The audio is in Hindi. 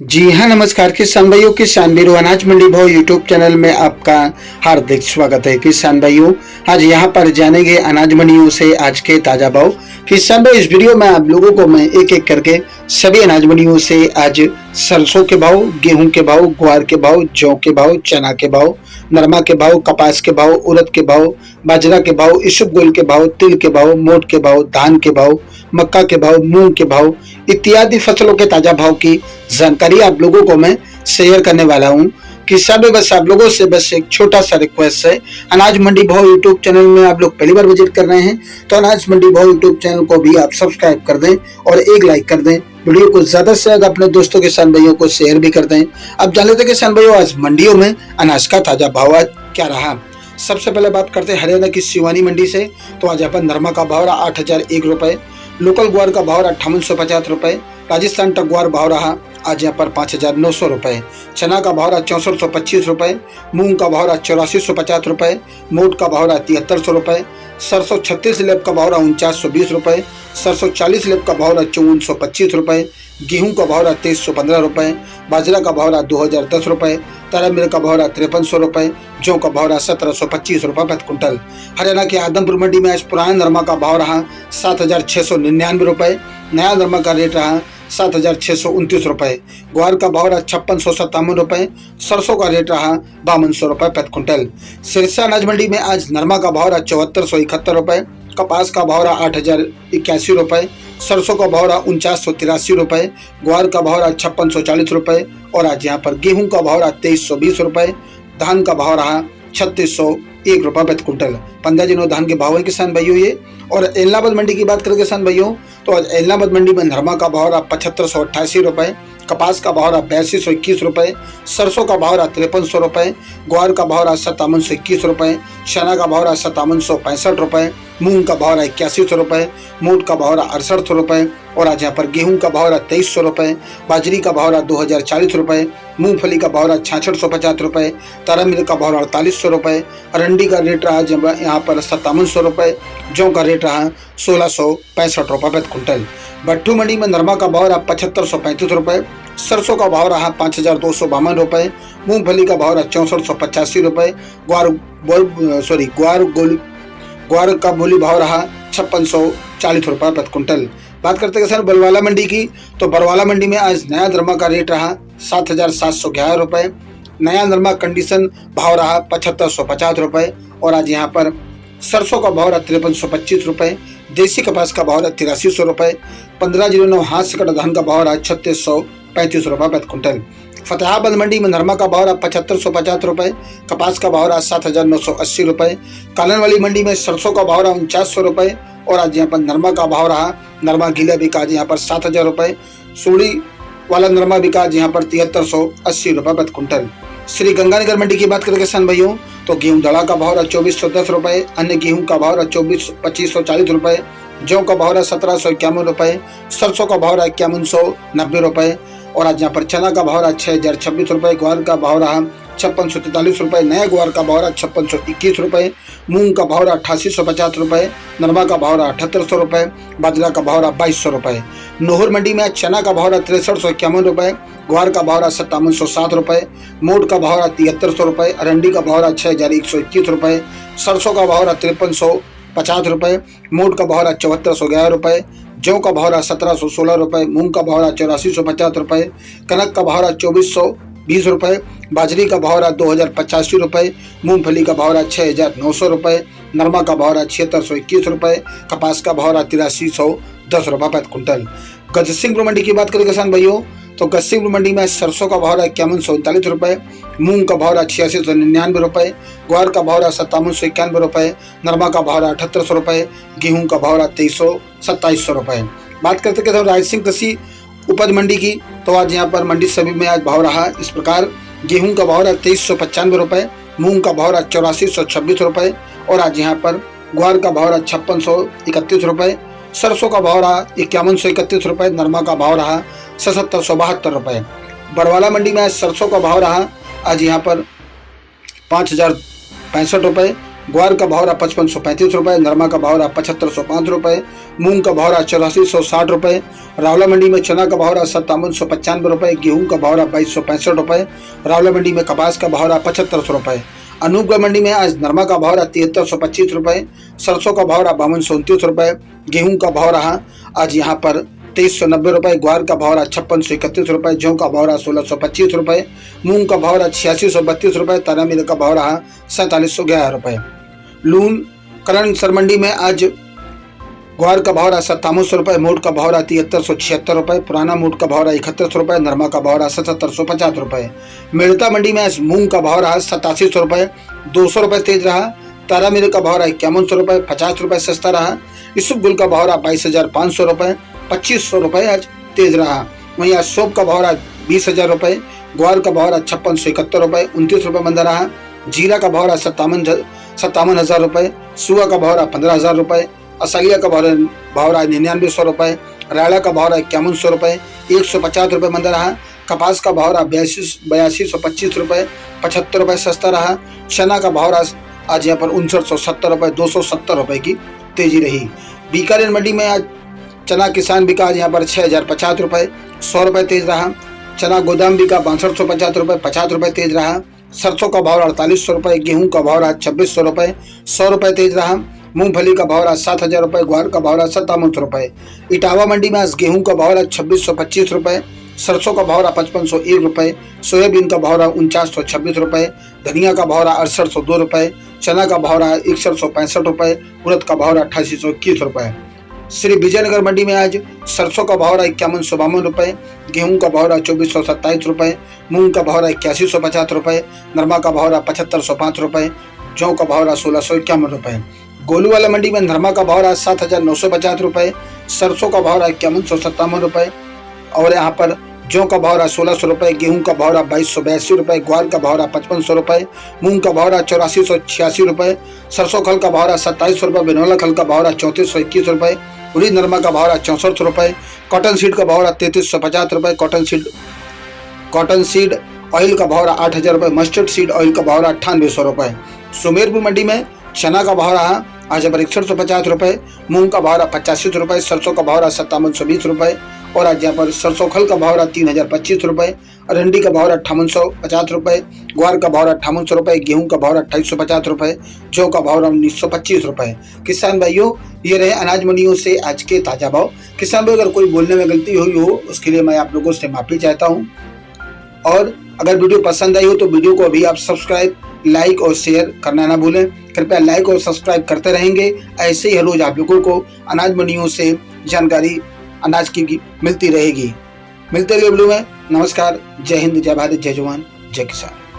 जी हाँ, नमस्कार किसान भाइयों। किसान बीरो अनाज मंडी भाव यूट्यूब चैनल में आपका हार्दिक स्वागत है। किसान भाइयों, आज यहाँ पर जानेंगे अनाज मंडियों से आज के ताजा भाव। किसान भाई, इस वीडियो में आप लोगों को मैं एक एक करके सभी अनाज मंडियों से आज सरसों के भाव, गेहूं के भाव, ग्वार के भाव, जौ के भाव, चना के भाव, नरमा के भाव, कपास के भाव, उड़द के भाव, बाजरा के भाव, इसबगोल के भाव, तिल के भाव, मोट के भाव, धान के भाव, मक्का के भाव, मूंग के भाव इत्यादि फसलों के ताजा भाव की जानकारी आप लोगों को मैं शेयर करने वाला हूं। किसान भाई, बस आप लोगों से बस एक छोटा सा रिक्वेस्ट है, अनाज मंडी भाव यूट्यूब चैनल में आप लोग पहली बार विजिट कर रहे हैं तो अनाज मंडी भाव यूट्यूब चैनल को भी आप सब्सक्राइब कर दें और एक लाइक कर दें। वीडियो को ज्यादा से ज्यादा अपने दोस्तों किसान भाइयों को शेयर भी कर दें। अब जान लेते हैं किसान भाइयों, आज मंडियों में अनाज का ताजा भाव आज क्या रहा। सबसे पहले बात करते हैं हरियाणा की सिवानी मंडी से। तो आज यहाँ पर नरमा का भाव रहा 8,001 रुपए, लोकल ग्वार का भाव रहा 5850 रुपए, राजस्थान टक ग्वार भाव रहा आज यहाँ पर 5,900 रुपए, चना का भाव रहा 6425 रुपए, मूंग का भाव रहा 8450 रुपए, मोट का भाव रहा 7300 रुपए, सरसों 36 लेब का भाव रहा 4920 रुपए, सरसों 40 लेब का भाव रहा 5425 रुपए, गेहूं का भाव रहा 2315 रुपए, बाजरा का भाव रहा 2010 रुपए, तारामीर का भाव रहा 5300 रुपए, जौ का भाव रहा 1725 रुपए प्रति क्विंटल। हरियाणा के आदमपुर मंडी में आज पुराना नरमा का भाव रहा 7,699 रुपए, नया नरमा का रेट रहा 7,629 रुपए, ग्वार का भाव रहा 5657 रुपए, सरसों का रेट रहा 5200 रुपए प्रति क्विंटल। सिरसा अनाज मंडी में आज नरमा का भाव रहा 7471 रुपए, कपास का भाव रहा 8,081 रुपए, सरसों का भाव रहा 4983 रुपए, ग्वार का भाव रहा 5640 रुपए और आज यहाँ पर गेहूं का भाव रहा 2320 रुपए, धान का भाव रहा 3601 रुपए प्रति क्विंटल। 15 दिनों धान के भाव है किसान भाइयों ये। और एलनाबाद मंडी की बात करें किसान भाइयों, तो आज एलनाबाद मंडी में नरमा का भाव रहा 7588 रुपए, कपास का भाव रहा 8221 रुपए, सरसों का भाव रहा 5300 रुपए, ग्वार का भाव रहा 5721 रुपए, चना का भाव रहा 5765 रुपए, मूंग का भाव रहा 8100 रुपए, मोट का भाव रहा 68 रुपए और आज यहाँ पर गेहूं का भाव रहा 2300 रुपए, बाजरी का भाव रहा 2040 रुपए, मूंगफली का भाव रहा 6650 रुपए, तारामीर का भाव रहा 4800 रुपए, अरंडी का रेट रहा यहाँ पर 5700 रुपए, जौ का रेट रहा 1665 रुपए प्रति क्विंटल। भट्टू मंडी में नरमा का भाव रहा 7535 रुपए, सरसों का भाव रहा 5252 रुपए, मूंगफली का भाव रहा 6485 रुपए, ग्वार का बोली भाव रहा 5640 रुपए प्रति क्विंटल। बात करते हैं सर बरवाला मंडी की, तो बरवाला मंडी में आज नया नरमा का रेट रहा 7,711 रुपए, नया नरमा कंडीशन भाव रहा 7550 रुपए और आज यहाँ पर सरसों का भाव रहा 5325 रुपए, देसी कपास का भाव रहा 8300 रुपए, 1509 हाथ से कटा धान का भाव रहा 3635 रुपए प्रति क्विंटल। फतेहाबाद मंडी में नरमा का भाव रहा 7550 रुपए, कपास का भाव रहा 7,980 रुपए, कालनवाली मंडी में सरसों का भाव रहा 4900 रुपए और आज यहाँ पर नरमा का भाव रहा, नरमा गीला बिका आज यहाँ पर 7000 रुपए, सूड़ी वाला नरमा बिका आज यहाँ पर 7380 रुपए प्रति क्विंटल। श्री गंगानगर मंडी की बात करें किसान भाइयों, तो गेहूं दड़ा का भाव रहा 2410 रुपए, अन्य गेहूं का भाव रहा 2540 रुपए, जौ का भाव रहा 1751 रुपए, सरसों का भाव रहा 5190 रुपए और आज यहाँ पर चना का भाव रहा 6026 रुपए, ग्वार का भाव रहा 5643 रुपए, नया ग्वार का भाव रहा 5621 रुपए, मूंग का भाव रहा 8850 रुपए, नरमा का भाव रहा 7800 रुपए, बाजरा का भाव रहा 2200 रुपए। नोहर मंडी में चना का भाव रहा 6351 रुपए, ग्वार का भाव रहा 5707 रुपए, मोट का भाव रहा 7300 रुपए, अरंडी का भाव रहा 6121 रुपए, सरसों का भाव रहा 5350 रुपए, मोट का भाव रहा 7411 रुपए, जौ का भाव रहा 1716 रुपए, मूंग का भाव रहा 8450 रुपए, कनक का भाव रहा 2420 रुपए, बाजरी का भाव रहा 2085 रुपए, मूंगफली का भाव रहा 6900 रुपए, नरमा का भाव रहा 7621 रुपए, कपास का भाव रहा 8310 रुपए प्रति क्विंटल। गजसिंहपुर मंडी की बात करें किसान भाइयों, तो गजसिंहपुर मंडी में सरसों का भाव रहा 5139 रुपए, मूंग का भाव रहा 8699 रुपए, ग्वार का भाव रहा 5791 रुपए, नरमा का भाव रहा 7800 रुपए, गेहूं का भाव रहा 2300-2700 रुपए। बात करते हैं रायसिंह कृषि उपज मंडी की, तो आज यहाँ पर मंडी सभी में आज भाव रहा इस प्रकार, गेहूं का भाव रहा 2395 रुपए, मूंग का भाव रहा 8426 रुपए और आज यहाँ पर ग्वार का भाव रहा 5631 रुपए, सरसों का भाव रहा 5131 रुपए, नरमा का भाव रहा 7772 रुपए। बड़वाला मंडी में आज सरसों का भाव रहा आज यहाँ पर 5065 रुपए, ग्वार का भाव रहा 5535 रुपए, नरमा का भाव रहा 7505 रुपए, मूंग का भाव रहा 8460 रुपए, रावला मंडी में चना का भाव रहा 5795 रुपए, गेहूं का भाव रहा 2265 रुपए, रावला मंडी में कपास का भाव रहा 7500 रुपए, अनूपगढ़ मंडी में आज नरमा का भाव रहा 7325 रुपए, सरसों का भाव रहा 5229 रुपए, गेहूं का भाव रहा आज यहाँ पर 2390 रुपए, ग्वार का भाव रहा 5631 रुपए, जौ का भाव रहा 1625 रुपए, मूंग का भाव रहा 8632 रुपए, तारा मिल का भाव रहा 4711 रुपए। लून करण मंडी में आज ग्वार का भाव रहा 5700 रुपए, मोट का भाव रहा 7376 रुपए, पुराना मोट का भाव रहा 71 रुपए, नरमा का भाव रहा 7750 रुपए। मेड़ता मंडी में आज मूंग का भाव रहा 8700 रुपए, 200 रुपए तेज रहा। तारा मिल का भाव रहा 5100 रुपए, 50 रुपए सस्ता रहा। यूसुफ गुल का भाव रहा 22500 रुपए, 2500 रुपए आज तेज रहा। वहीं आज सोप का भाव रहा 20000 रुपए, ग्वार का भाव रहा 5671 रुपए, 29 रुपए मंदा रहा। जीरा का भाव रहा 57,000 रुपए, सुआ का भाव रहा 15,000 रुपए, असलिया का भाव रहा 9900 रुपए, रायला का भाव रहा 5100 रुपए, 150 रुपए मंदा रहा। कपास का भाव रहा 8225 रुपए, 75 रुपए सस्ता रहा। चना का भाव रहा आज यहाँ पर 5970 रुपए, 270 रुपए की तेजी रही। बीकानेर मंडी में आज चना किसान बिका आज यहाँ पर 6050 रुपए, 100 रुपए तेज रहा। चना गोदाम बिका 6250 रुपए, 50 रुपए तेज रहा। सरसों का भाव 4800 रुपए, गेहूं का भाव रहा 2600 रुपए, 100 रुपए तेज रहा। मूंगफली का भाव रहा 7000 रुपए, ग्वार का भाव रहा 5700 रुपए। इटावा मंडी में आज गेहूं का भाव रहा 2625 रुपए, सरसों का भाव रहा 5501 रुपए, सोयाबीन का भाव रहा 4926 रुपए, धनिया का भाव रहा 6802 रुपए, चना का भाव रहा 6165 रुपए, उड़द का भाव रहा 8821 रुपए। श्री विजयनगर मंडी में आज सरसों का भाव रहा 5152 रुपए, गेहूं का भाव रहा 2427 रुपए, मूंग का भाव रहा 8150 रुपए, नरमा का भाव रहा 7505 रुपए, जौ का भाव रहा 1651 रुपए। गोलूवाला मंडी में नरमा का भाव रहा 7950 रुपए, सरसों का भाव रहा 5157 रुपए, और यहाँ पर जौ का भाव रहा 1600 रुपए, गेहूं का भाव रहा 2282 रुपए, ग्वार का भाव रहा 5500 रुपए, मूंग का भाव रहा 8486 रुपए, सरसों खल का भाव रहा 2700 रुपए, बिनौला खल का भाव रहा 3421 रुपए, उड़ीद नरमा का भाव रहा 64 रुपए, कॉटन सीड का भाव रहा 3350 रुपए, कॉटन सीड ऑयल का भाव रहा 8000 रुपए, मस्टर्ड सीड ऑयल का भाव रहा 9800 रुपए। सुमेरपुर मंडी में चना का भाव रहा आज पर 6150 रुपए, मूंग का भाव रहा 85 रुपए, सरसों का भाव रहा 5720 रुपए, और आज यहाँ पर सरसों खल का भाव रहा 3025 रुपए, अरंडी का भाव रहा 5850 रुपए, ग्वार का भाव रहा 5800 रुपए, गेहूं का भाव रहा 2850 रुपए, जौ का भाव रहा 1925 रुपए। किसान भाइयों, ये रहे अनाज मंडियों से आज के ताजा भाव। किसान भाई, अगर कोई बोलने में गलती हुई हो उसके लिए मैं आप लोगों से माफी चाहता हूँ, और अगर वीडियो पसंद आई हो तो वीडियो को अभी आप सब्सक्राइब, लाइक और शेयर करना ना भूलें। कृपया लाइक और सब्सक्राइब करते रहेंगे, ऐसे ही हर रोज आप लोगों को अनाज मंडियों से जानकारी अनाज की मिलती रहेगी। मिलते रहिए वीडियो में। नमस्कार, जय हिंद, जय भारत, जय जवान, जय किसान।